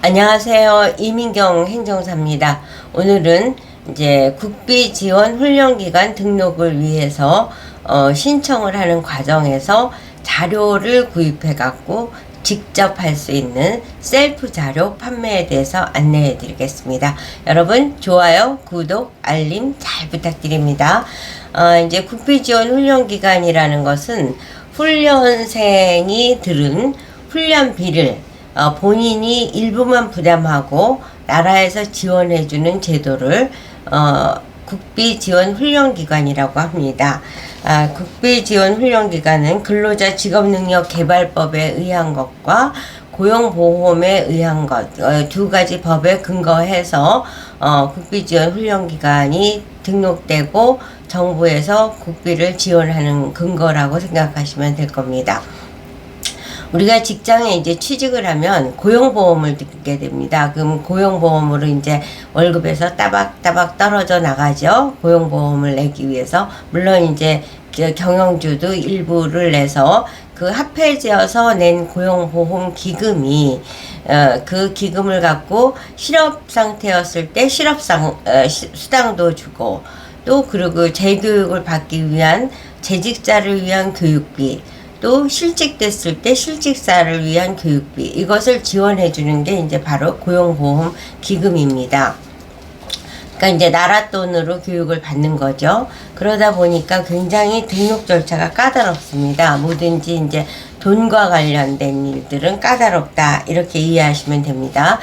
안녕하세요. 이민경 행정사입니다. 오늘은 이제 국비지원훈련기관 등록을 위해서 신청을 하는 과정에서 자료를 구입해 갖고 직접 할 수 있는 셀프 자료 판매에 대해서 안내해 드리겠습니다. 여러분 좋아요, 구독, 알림 잘 부탁드립니다. 이제 국비지원훈련기관이라는 것은 훈련생이 들은 훈련비를 본인이 일부만 부담하고 나라에서 지원해주는 제도를 국비지원훈련기관이라고 합니다. 국비지원훈련기관은 근로자 직업능력개발법에 의한 것과 고용보험에 의한 것 두 가지 법에 근거해서 국비지원훈련기관이 등록되고 정부에서 국비를 지원하는 근거라고 생각하시면 될 겁니다. 우리가 직장에 이제 취직을 하면 고용보험을 듣게 됩니다. 그럼 고용보험으로 이제 월급에서 따박따박 떨어져 나가죠. 고용보험을 내기 위해서. 물론 이제 경영주도 일부를 내서 그 합해져서 낸 고용보험 기금이 그 기금을 갖고 실업 상태였을 때 수당도 주고 또 그리고 재교육을 받기 위한 재직자를 위한 교육비 또 실직됐을 때 실직사를 위한 교육비 이것을 지원해 주는 게 이제 바로 고용보험 기금입니다. 그러니까 이제 나라 돈으로 교육을 받는 거죠. 그러다 보니까 굉장히 등록 절차가 까다롭습니다. 뭐든지 이제 돈과 관련된 일들은 까다롭다 이렇게 이해하시면 됩니다.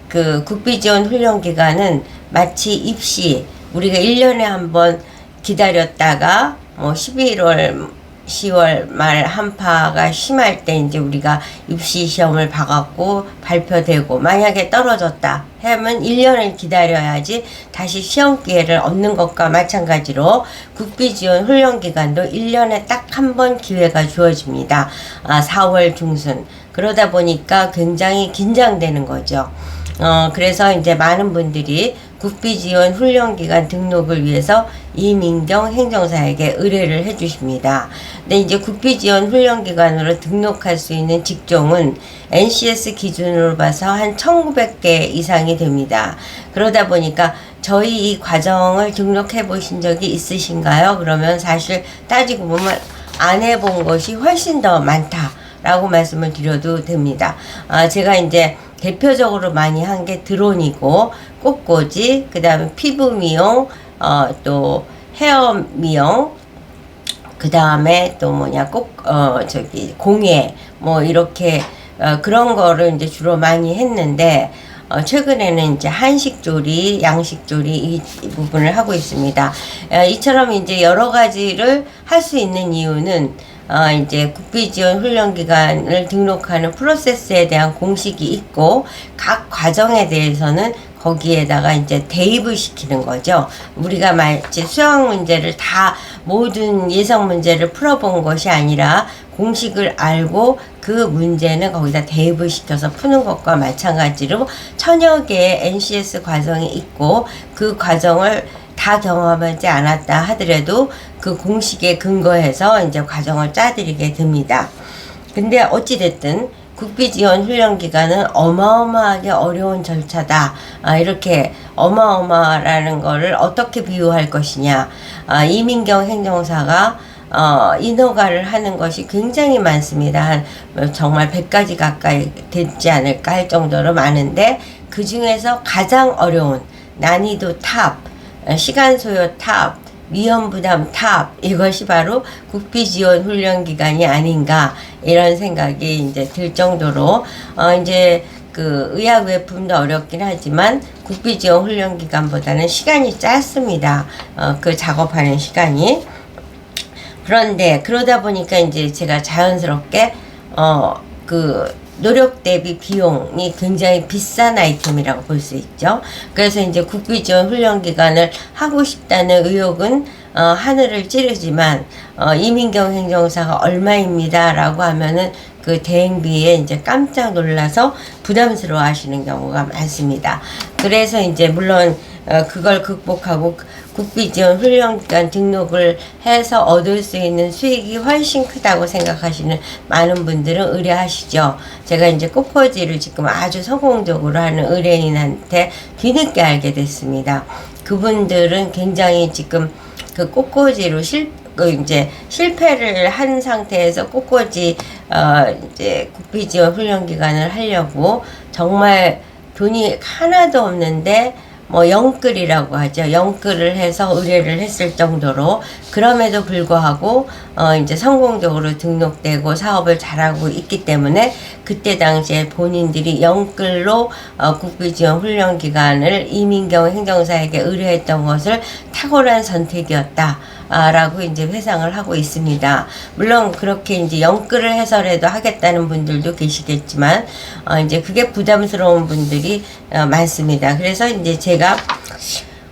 그 국비지원훈련기관은 마치 입시 우리가 1년에 한번 기다렸다가 11월, 10월 말 한파가 심할 때 이제 우리가 입시 시험을 봐갖고 발표되고 만약에 떨어졌다 하면 1년을 기다려야지 다시 시험 기회를 얻는 것과 마찬가지로 국비지원 훈련기간도 1년에 딱 한 번 기회가 주어집니다. 4월 중순. 그러다 보니까 굉장히 긴장되는 거죠. 그래서 이제 많은 분들이 국비지원 훈련기관 등록을 위해서 이민경 행정사에게 의뢰를 해주십니다. 근데 이제 국비지원 훈련기관으로 등록할 수 있는 직종은 NCS 기준으로 봐서 한 1900개 이상이 됩니다. 그러다 보니까 저희 이 과정을 등록해 보신 적이 있으신가요? 그러면 사실 따지고 보면 안 해본 것이 훨씬 더 많다라고 말씀을 드려도 됩니다. 제가 이제 대표적으로 많이 한 게 드론이고 꽃꽂이, 그 다음에 피부 미용, 또 헤어 미용, 그 다음에 또 공예, 이렇게, 그런 거를 이제 주로 많이 했는데, 최근에는 이제 한식조리, 양식조리 이 부분을 하고 있습니다. 이처럼 이제 여러 가지를 할 수 있는 이유는 이제 국비지원 훈련기관을 등록하는 프로세스에 대한 공식이 있고 각 과정에 대해서는 거기에다가 이제 대입을 시키는 거죠. 우리가 마치 수학 문제를 다 모든 예성 문제를 풀어본 것이 아니라 공식을 알고 그 문제는 거기다 대입을 시켜서 푸는 것과 마찬가지로 천여 개의 NCS 과정이 있고 그 과정을 다 경험하지 않았다 하더라도 그 공식에 근거해서 이제 과정을 짜드리게 됩니다. 근데 어찌됐든 국비지원 훈련기간은 어마어마하게 어려운 절차다. 이렇게 어마어마라는 거를 어떻게 비유할 것이냐. 이민경 행정사가 인허가를 하는 것이 굉장히 많습니다. 정말 100가지 가까이 되지 않을까 할 정도로 많은데 그 중에서 가장 어려운 난이도 탑, 시간 소요 탑, 위험 부담 탑 이것이 바로 국비지원 훈련기간이 아닌가 이런 생각이 이제 들 정도로 이제 그 의약외품도 어렵긴 하지만 국비지원 훈련기간보다는 시간이 짧습니다. 그 작업하는 시간이. 그런데 그러다 보니까 이제 제가 자연스럽게 노력 대비 비용이 굉장히 비싼 아이템이라고 볼 수 있죠. 그래서 이제 국비지원 훈련기간을 하고 싶다는 의욕은 하늘을 찌르지만 이민경 행정사가 얼마입니다 라고 하면은 그 대행비에 이제 깜짝 놀라서 부담스러워 하시는 경우가 많습니다. 그래서 이제 물론 그걸 극복하고 국비지원 훈련기관 등록을 해서 얻을 수 있는 수익이 훨씬 크다고 생각하시는 많은 분들은 의뢰하시죠. 제가 이제 꽃꽂이를 지금 아주 성공적으로 하는 의뢰인한테 뒤늦게 알게 됐습니다. 그분들은 굉장히 지금 그 꽃꽂이로 이제 실패를 한 상태에서 꽃꽂이 이제 국비지원 훈련 기간을 하려고 정말 돈이 하나도 없는데 뭐 영끌이라고 하죠. 영끌을 해서 의뢰를 했을 정도로, 그럼에도 불구하고 이제 성공적으로 등록되고 사업을 잘하고 있기 때문에 그때 당시에 본인들이 영끌로 국비지원 훈련 기간을 이민경 행정사에게 의뢰했던 것을 탁월한 선택이었다. 라고 이제 회상을 하고 있습니다. 물론 그렇게 이제 영끌을 해서라도 하겠다는 분들도 계시겠지만 이제 그게 부담스러운 분들이 많습니다. 그래서 이제 제가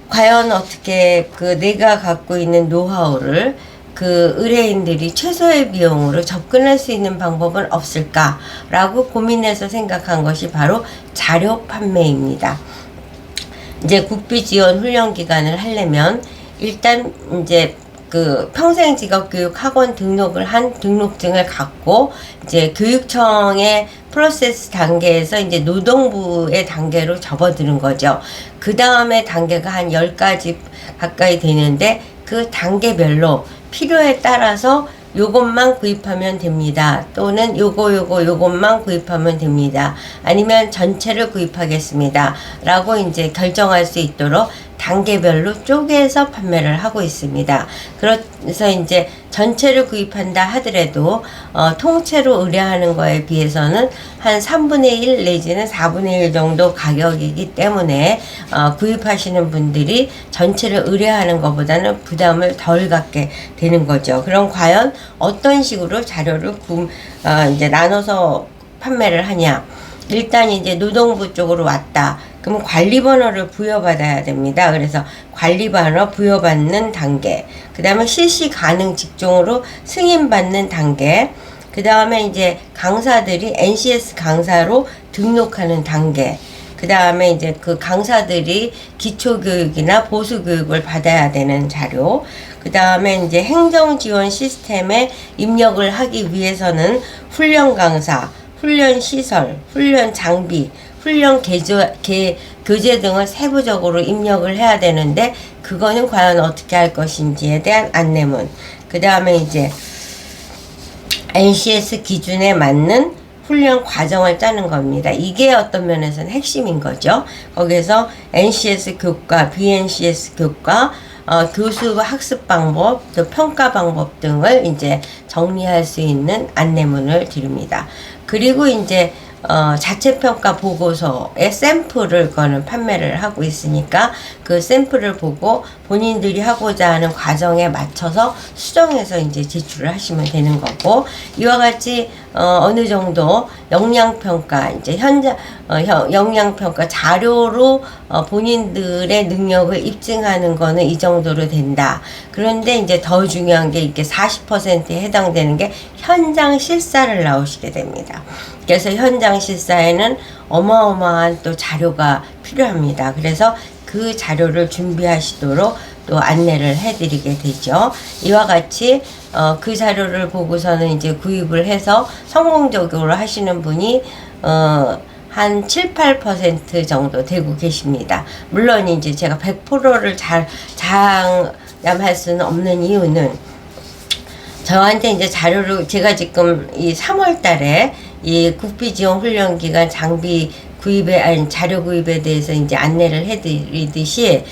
과연 어떻게 그 내가 갖고 있는 노하우를 그 의뢰인들이 최소의 비용으로 접근할 수 있는 방법은 없을까라고 고민해서 생각한 것이 바로 자료 판매입니다. 이제 국비지원 훈련 기간을 하려면 일단 이제 그 평생직업교육학원 등록을 한 등록증을 갖고 이제 교육청의 프로세스 단계에서 이제 노동부의 단계로 접어드는 거죠. 그 다음에 단계가 한 10가지 가까이 되는데 그 단계별로 필요에 따라서 요것만 구입하면 됩니다. 또는 요것만 구입하면 됩니다. 아니면 전체를 구입하겠습니다. 라고 이제 결정할 수 있도록 단계별로 쪼개서 판매를 하고 있습니다. 그래서 이제 전체를 구입한다 하더라도 통째로 의뢰하는 거에 비해서는 한 3분의 1 내지는 4분의 1 정도 가격이기 때문에 구입하시는 분들이 전체를 의뢰하는 것보다는 부담을 덜 갖게 되는 거죠. 그럼 과연 어떤 식으로 자료를 이제 나눠서 판매를 하냐? 일단 이제 노동부 쪽으로 왔다. 그럼 관리번호를 부여받아야 됩니다. 그래서 관리번호 부여받는 단계, 그 다음에 실시 가능 직종으로 승인받는 단계, 그 다음에 이제 강사들이 NCS 강사로 등록하는 단계, 그 다음에 이제 그 강사들이 기초교육이나 보수교육을 받아야 되는 자료, 그 다음에 이제 행정지원 시스템에 입력을 하기 위해서는 훈련 강사, 훈련 시설, 훈련 장비, 훈련 교재 등을 세부적으로 입력을 해야 되는데 그거는 과연 어떻게 할 것인지에 대한 안내문, 그 다음에 이제 NCS 기준에 맞는 훈련 과정을 짜는 겁니다. 이게 어떤 면에서는 핵심인 거죠. 거기서 NCS 교과, BNCS 교과, 교수 학습 방법, 또 평가 방법 등을 이제 정리할 수 있는 안내문을 드립니다. 그리고 이제 자체평가 보고서의 샘플을 거는 판매를 하고 있으니까 그 샘플을 보고 본인들이 하고자 하는 과정에 맞춰서 수정해서 이제 제출을 하시면 되는 거고, 이와 같이 어느 정도 역량평가, 이제 현장 역량평가 자료로 본인들의 능력을 입증하는 거는 이 정도로 된다. 그런데 이제 더 중요한 게 이게 40%에 해당되는 게 현장 실사를 나오시게 됩니다. 그래서 현장 실사에는 어마어마한 또 자료가 필요합니다. 그래서 그 자료를 준비하시도록 또 안내를 해드리게 되죠. 이와 같이 그 자료를 보고서는 이제 구입을 해서 성공적으로 하시는 분이 한 7, 8% 정도 되고 계십니다. 물론 이제 제가 100%를 장담할 수는 없는 이유는 저한테 이제 자료를 제가 지금 이 3월 달에 이 국비지원 훈련 기간 장비 자료 구입에 대해서 이제 안내를 해드리듯이,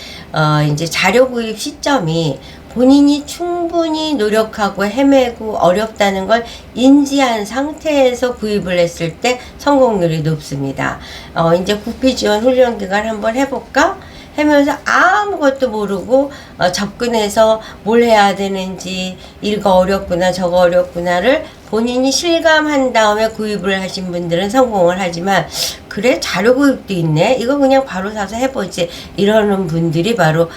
이제 자료 구입 시점이 본인이 충분히 노력하고 헤매고 어렵다는 걸 인지한 상태에서 구입을 했을 때 성공률이 높습니다. 이제 국비지원 훈련 기간 한번 해볼까? 하면서 아무것도 모르고 접근해서 뭘 해야 되는지, 이거 어렵구나 저거 어렵구나를 본인이 실감한 다음에 구입을 하신 분들은 성공을 하지만, 그래 자료 구입도 있네, 이거 그냥 바로 사서 해보지, 이러는 분들이 바로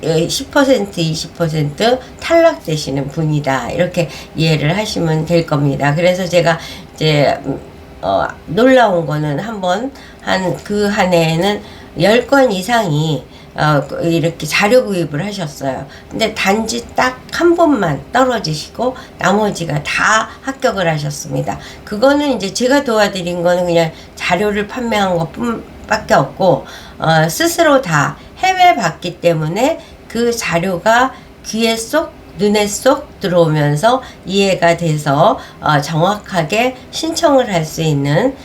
10% 20% 탈락되시는 분이다. 이렇게 이해를 하시면 될 겁니다. 그래서 제가 이제 놀라운 거는 한번 그 한 해에는 10건 이상이 이렇게 자료 구입을 하셨어요. 근데 단지 딱 한 번만 떨어지시고 나머지가 다 합격을 하셨습니다. 그거는 이제 제가 도와드린 거는 그냥 자료를 판매한 것 뿐밖에 없고, 스스로 다 해외 봤기 때문에 그 자료가 귀에 쏙 눈에 쏙 들어오면서 이해가 돼서 정확하게 신청을 할 수 있는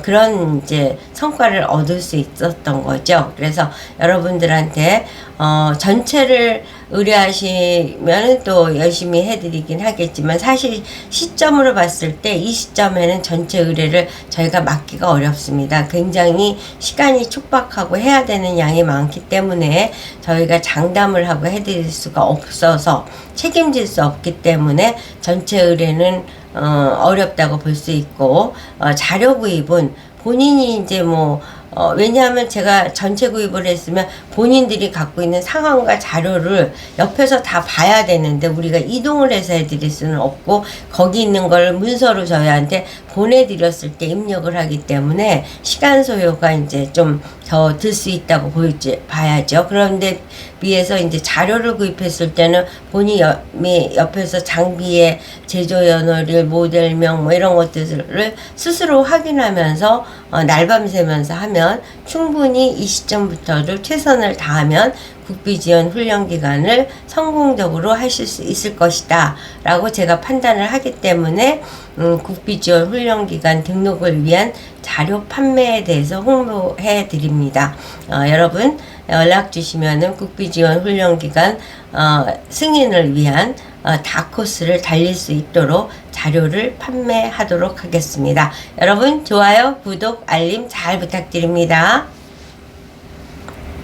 그런 이제 성과를 얻을 수 있었던 거죠. 그래서 여러분들한테 전체를 의뢰하시면 또 열심히 해드리긴 하겠지만, 사실 시점으로 봤을 때 이 시점에는 전체 의뢰를 저희가 맡기가 어렵습니다. 굉장히 시간이 촉박하고 해야 되는 양이 많기 때문에 저희가 장담을 하고 해드릴 수가 없어서, 책임질 수 없기 때문에 전체 의뢰는 어렵다고 볼 수 있고, 자료 구입은 본인이 이제 왜냐하면 제가 전체 구입을 했으면 본인들이 갖고 있는 상황과 자료를 옆에서 다 봐야 되는데, 우리가 이동을 해서 해드릴 수는 없고, 거기 있는 걸 문서로 저희한테 보내드렸을 때 입력을 하기 때문에 시간 소요가 이제 좀 더 들 수 있다고 봐야죠. 그런데 비해서 이제 자료를 구입했을 때는 본인이 옆에서 장비의 제조 연월일, 모델명 이런 것들을 스스로 확인하면서 날밤 새면서 하면 충분히 이 시점부터를 최선을 다하면 국비지원 훈련기간을 성공적으로 하실 수 있을 것이다 라고 제가 판단을 하기 때문에 국비지원 훈련기간 등록을 위한 자료 판매에 대해서 홍보해 드립니다. 여러분 연락 주시면은 국비지원 훈련기간 승인을 위한 다코스를 달릴 수 있도록 자료를 판매하도록 하겠습니다. 여러분 좋아요, 구독, 알림 잘 부탁드립니다.